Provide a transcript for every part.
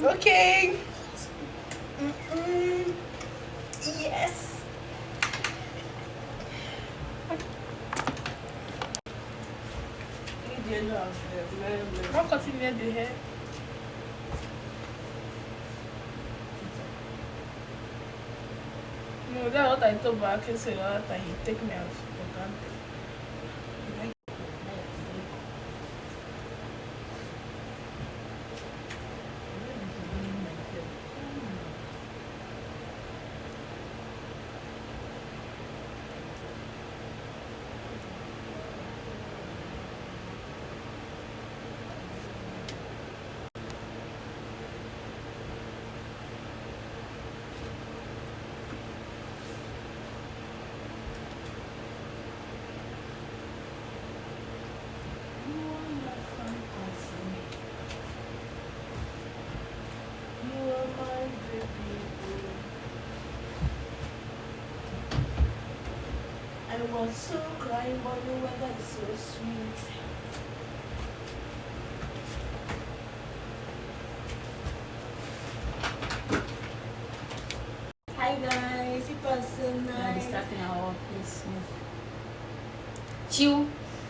Okay. Yes. What continue the hair? No, that's what I told Barake said the other time. He take me out for granted. I was so crying, but the weather is so sweet. Hi guys, it was so nice. Distracting our place. Chill.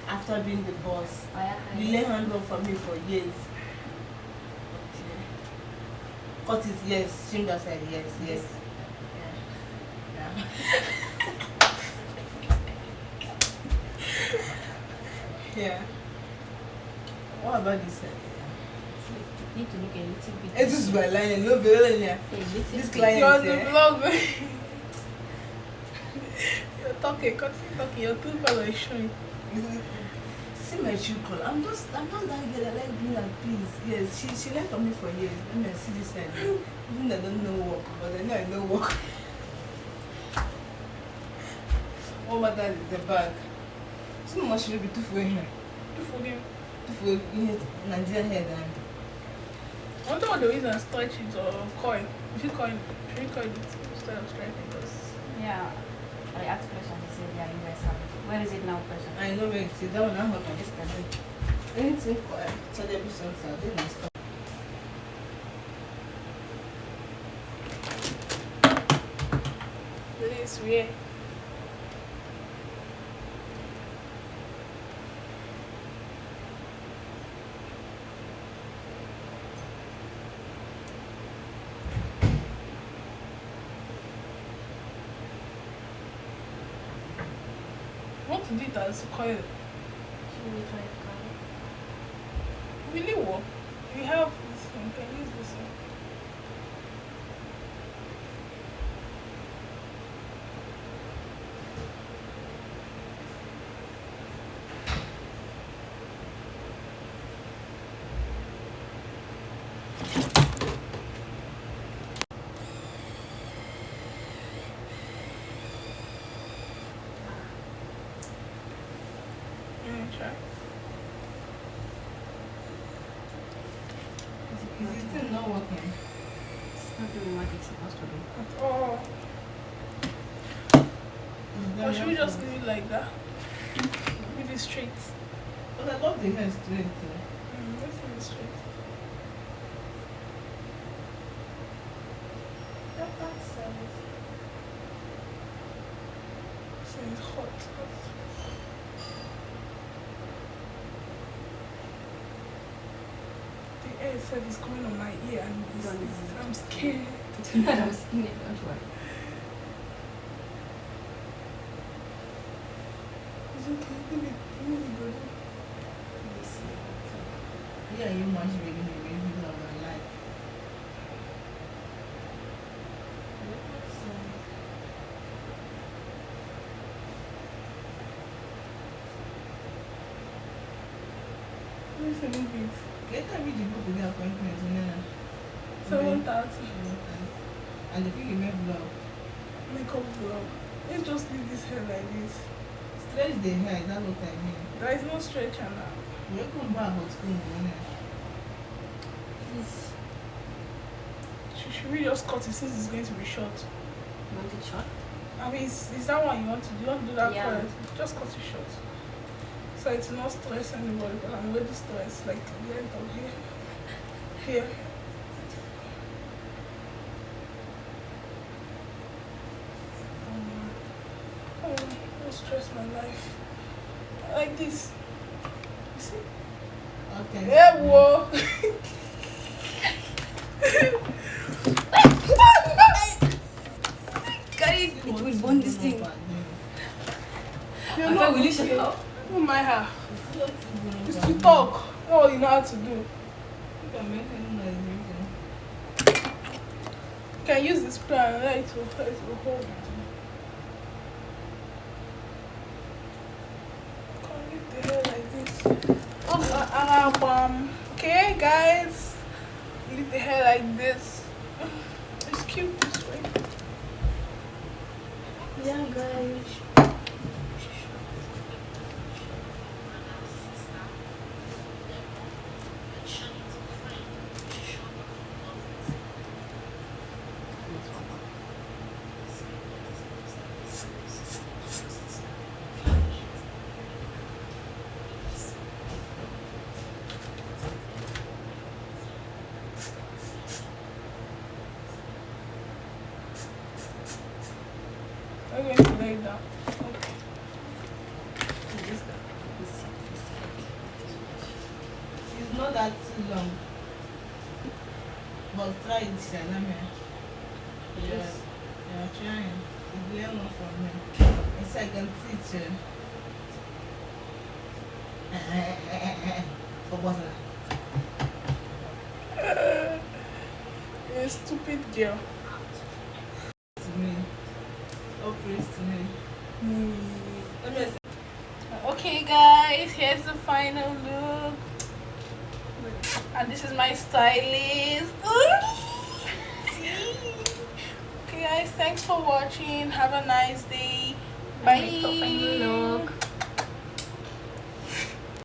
After being the boss, Yeah. you lay hand on for me for years. Okay. Cut it, yes. Trim that side, yes. Yeah. Yeah. What about this side? You need to look a little bit. This is my line. No, this client. You're the vlog. You're talking, continue talking. Your two colors are showing. See my shoe color. I'm not that girl. I like green and peace. Yes, she left on me for years. Let me see this side. Even though I don't know work, but I know I know work. What matters is the bag. So much should be too for him. Too for Nigerian head and. I wonder what the reason stretch it or coin. If you coin it instead of stretching because. Yeah. I asked question. He said, yeah, you guys have it. Where is it now, question? I know where it is. That one I'm not just anything quiet. So there be something. They must stop. Please, where? What to do it as coil? Will it work? We have this one. Can use this one. Try. Is it still not working? It's not doing what it's supposed to do. At all. Or should we just leave it like that? Leave it straight. But I love the hair straight. Let's leave it straight. That's so it's hot. The air itself is coming on my ear and I'm scared. I'm scared, don't worry. It's okay, give me good. Let me see. Yeah, you must be in the middle of my life. Where's the movies? Get a video book with the appointment in 7:30. And the thing you make vlog. Makeup vlog. Let's just leave this hair like this. Stretch the hair, is that what I mean? There is no stretcher now. You come back or school morning. Please. Should we just cut it since it's going to be short? You want it short? I mean, is that what you want to do? You want to do that Yeah. first? Just cut it short. So it's not stress anybody because I'm already stressed. Like the length of here. Here. trust my life. Like this. You see? Okay. Yeah, whoa. Carry it will burn this thing. You're not will you shut up? Oh my hair. It's to talk. All you know how to do. You can make any noise. You can use the spray and let it hold it. Can't leave the hair like this. Okay, guys. Leave the hair like this. It's cute this way. Yeah, guys. I'm going to lay down. Okay. It's not that too long. But try it, Shalame. Yes. You're trying. It's learn more from me. A second teacher. What was that? You're a stupid girl. To me. Oh, praise to me. Let me say. Okay, guys, here's the final look. And this is my stylist. Okay, guys, thanks for watching. Have a nice day. Bye.